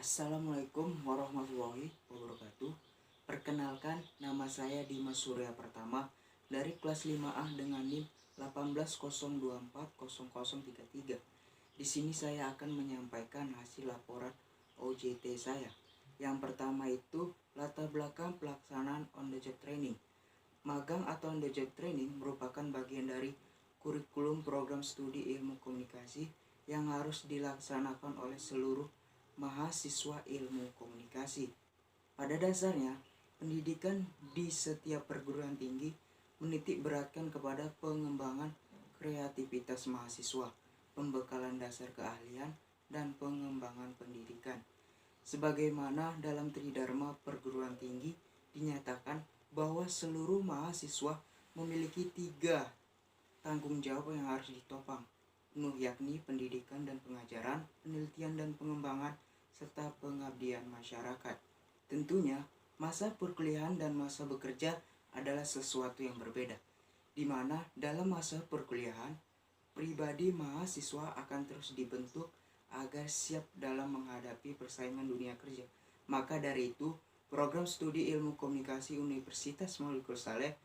Assalamualaikum warahmatullahi wabarakatuh. Perkenalkan, nama saya Dimas Surya Pertama dari kelas 5A dengan NIM 18.024.0033. Di sini saya akan menyampaikan hasil laporan OJT saya. Yang pertama itu latar belakang pelaksanaan on the job training. Magang atau on the job training merupakan bagian dari kurikulum program studi ilmu komunikasi yang harus dilaksanakan oleh seluruh mahasiswa ilmu komunikasi. Pada dasarnya, pendidikan di setiap perguruan tinggi menitik beratkan kepada pengembangan kreativitas mahasiswa, pembekalan dasar keahlian, dan pengembangan pendidikan. Sebagaimana dalam Tridharma perguruan tinggi dinyatakan bahwa seluruh mahasiswa memiliki 3 tanggung jawab yang harus ditopang, yakni pendidikan dan pengajaran, penelitian dan pengembangan, serta pengabdian masyarakat. Tentunya, masa perkuliahan dan masa bekerja adalah sesuatu yang berbeda, di mana dalam masa perkuliahan, pribadi mahasiswa akan terus dibentuk agar siap dalam menghadapi persaingan dunia kerja. Maka dari itu, program studi ilmu komunikasi Universitas Maulid Saleh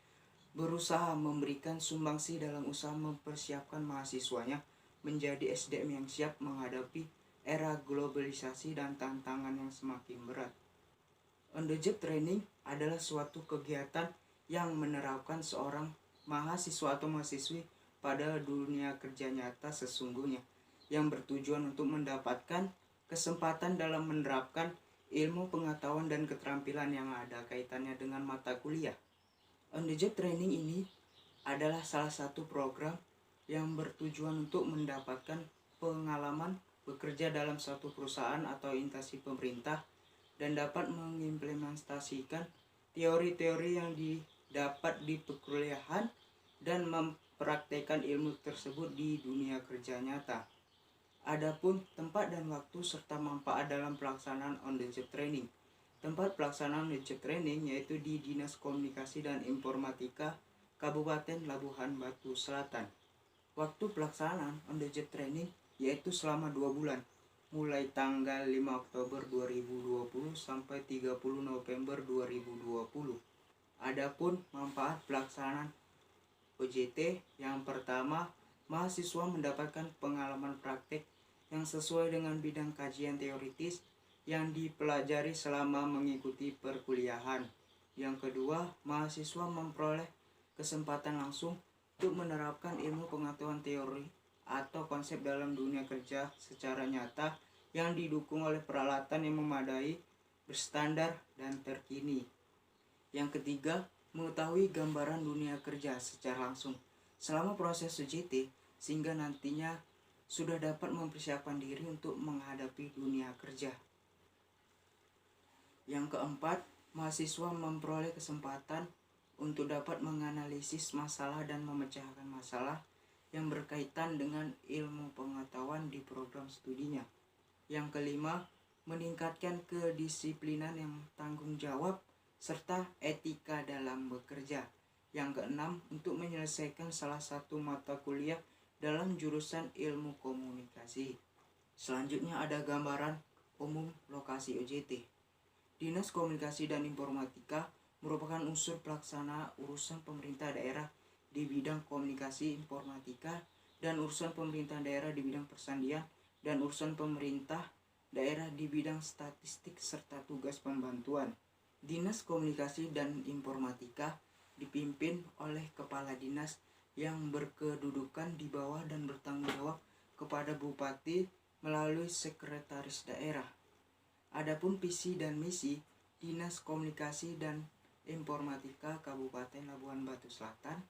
berusaha memberikan sumbangsi dalam usaha mempersiapkan mahasiswanya menjadi SDM yang siap menghadapi era globalisasi dan tantangan yang semakin berat. On the job training adalah suatu kegiatan yang menerapkan seorang mahasiswa atau mahasiswi pada dunia kerja nyata sesungguhnya, yang bertujuan untuk mendapatkan kesempatan dalam menerapkan ilmu pengetahuan dan keterampilan yang ada kaitannya dengan mata kuliah. On the job training ini adalah salah satu program yang bertujuan untuk mendapatkan pengalaman bekerja dalam suatu perusahaan atau instansi pemerintah dan dapat mengimplementasikan teori-teori yang didapat di perkuliahan dan mempraktekkan ilmu tersebut di dunia kerja nyata. Adapun tempat dan waktu serta manfaat dalam pelaksanaan on the job training. Tempat pelaksanaan on the job training yaitu di Dinas Komunikasi dan Informatika Kabupaten Labuhan Batu Selatan. Waktu pelaksanaan on the job training yaitu selama 2 bulan, mulai tanggal 5 Oktober 2020 sampai 30 November 2020. Adapun manfaat pelaksanaan OJT, yang pertama, mahasiswa mendapatkan pengalaman praktek yang sesuai dengan bidang kajian teoritis yang dipelajari selama mengikuti perkuliahan. Yang kedua, mahasiswa memperoleh kesempatan langsung untuk menerapkan ilmu pengetahuan teori atau konsep dalam dunia kerja secara nyata yang didukung oleh peralatan yang memadai, berstandar, dan terkini. Yang ketiga, mengetahui gambaran dunia kerja secara langsung selama proses UJT sehingga nantinya sudah dapat mempersiapkan diri untuk menghadapi dunia kerja. Yang keempat, mahasiswa memperoleh kesempatan untuk dapat menganalisis masalah dan memecahkan masalah yang berkaitan dengan ilmu pengetahuan di program studinya. Yang kelima, meningkatkan kedisiplinan yang tanggung jawab serta etika dalam bekerja. Yang keenam, untuk menyelesaikan salah satu mata kuliah dalam jurusan ilmu komunikasi. Selanjutnya ada gambaran umum lokasi OJT. Dinas Komunikasi dan Informatika merupakan unsur pelaksana urusan pemerintah daerah di bidang komunikasi informatika dan urusan pemerintah daerah di bidang persandian dan urusan pemerintah daerah di bidang statistik serta tugas pembantuan. Dinas Komunikasi dan Informatika dipimpin oleh kepala dinas yang berkedudukan di bawah dan bertanggung jawab kepada bupati melalui sekretaris daerah. Adapun visi dan misi Dinas Komunikasi dan Informatika Kabupaten Labuhan Batu Selatan,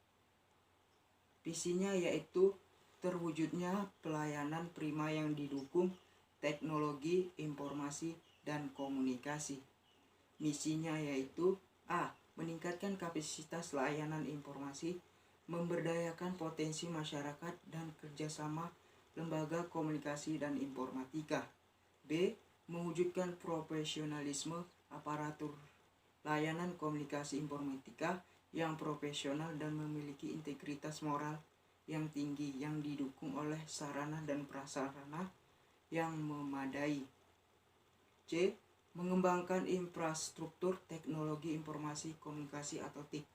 visinya yaitu terwujudnya pelayanan prima yang didukung teknologi informasi dan komunikasi. Misinya yaitu A. Meningkatkan kapasitas layanan informasi, memberdayakan potensi masyarakat dan kerjasama lembaga komunikasi dan informatika. B. Mewujudkan profesionalisme aparatur layanan komunikasi informatika yang profesional dan memiliki integritas moral yang tinggi yang didukung oleh sarana dan prasarana yang memadai. C. Mengembangkan infrastruktur teknologi informasi komunikasi atau TIK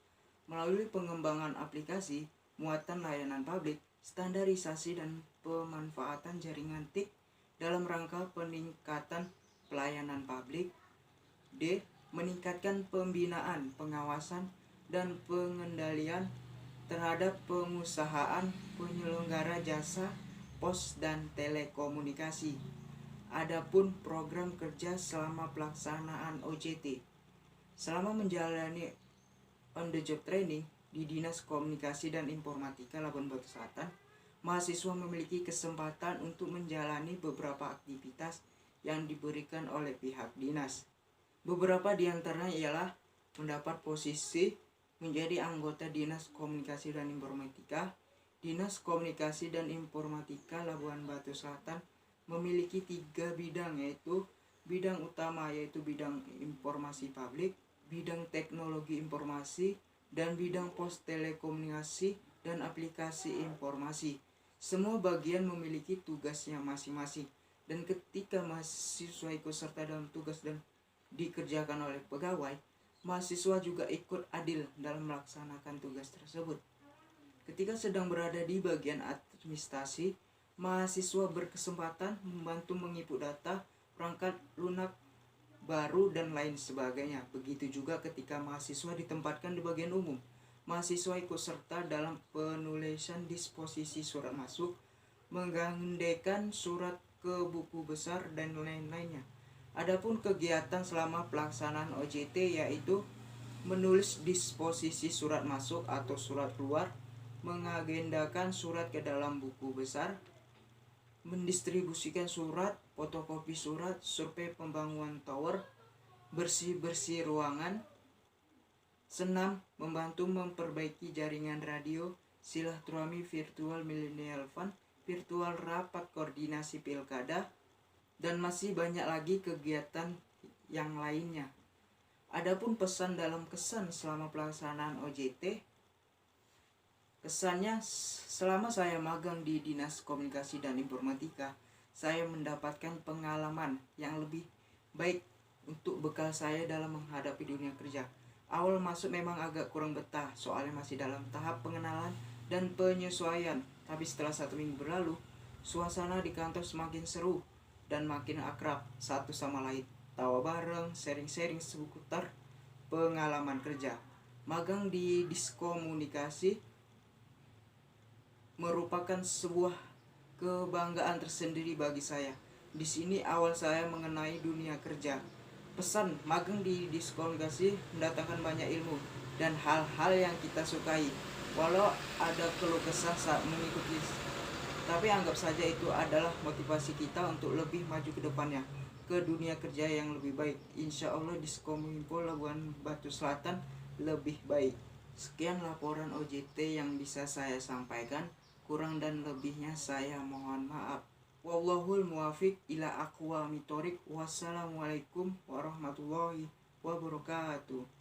melalui pengembangan aplikasi, muatan layanan publik, standarisasi dan pemanfaatan jaringan TIK dalam rangka peningkatan pelayanan publik. D. Meningkatkan pembinaan, pengawasan, dan pengendalian terhadap pengusahaan penyelenggara jasa pos dan telekomunikasi. Adapun program kerja selama pelaksanaan OJT. Selama menjalani on the job training di Dinas Komunikasi dan Informatika Labuan Batu Selatan, mahasiswa memiliki kesempatan untuk menjalani beberapa aktivitas yang diberikan oleh pihak dinas. Beberapa di antaranya ialah mendapat posisi menjadi anggota Dinas Komunikasi dan Informatika. Dinas Komunikasi dan Informatika Labuan Batu Selatan memiliki 3 bidang, yaitu bidang utama yaitu bidang informasi publik, bidang teknologi informasi, dan bidang pos telekomunikasi dan aplikasi informasi. Semua bagian memiliki tugasnya masing-masing, dan ketika mahasiswa ikut serta dalam tugas dan dikerjakan oleh pegawai, mahasiswa juga ikut adil dalam melaksanakan tugas tersebut. Ketika sedang berada di bagian administrasi, mahasiswa berkesempatan membantu menginput data, perangkat lunak baru, dan lain sebagainya. Begitu juga ketika mahasiswa ditempatkan di bagian umum, mahasiswa ikut serta dalam penulisan disposisi surat masuk, menggandekan surat ke buku besar, dan lain-lainnya. Adapun kegiatan selama pelaksanaan OJT yaitu menulis disposisi surat masuk atau surat keluar, mengagendakan surat ke dalam buku besar, mendistribusikan surat, fotokopi surat, survei pembangunan tower, bersih-bersih ruangan. Senam, membantu memperbaiki jaringan radio, silaturahmi virtual millennial fund, virtual rapat koordinasi pilkada, dan masih banyak lagi kegiatan yang lainnya. Adapun pesan dalam kesan selama pelaksanaan OJT. Kesannya, selama saya magang di Dinas Komunikasi dan Informatika, saya mendapatkan pengalaman yang lebih baik untuk bekal saya dalam menghadapi dunia kerja. Awal masuk memang agak kurang betah, soalnya masih dalam tahap pengenalan dan penyesuaian. Tapi setelah 1 minggu berlalu, suasana di kantor semakin seru dan makin akrab satu sama lain. Tawa bareng, sharing-sharing seputar pengalaman kerja. Magang di Diskomunikasi merupakan sebuah kebanggaan tersendiri bagi saya. Di sini awal saya mengenai dunia kerja. Pesan, magang di Diskomunikasi mendatangkan banyak ilmu dan hal-hal yang kita sukai. Walau ada keluh kesah saat mengikuti, tapi anggap saja itu adalah motivasi kita untuk lebih maju ke depannya, ke dunia kerja yang lebih baik. Insya Allah Diskominfo Labuan Batu Selatan lebih baik. Sekian laporan OJT yang bisa saya sampaikan. Kurang dan lebihnya saya mohon maaf. Wallahul muwafiq ila aqwamit thoriq. Wassalamualaikum warahmatullahi wabarakatuh.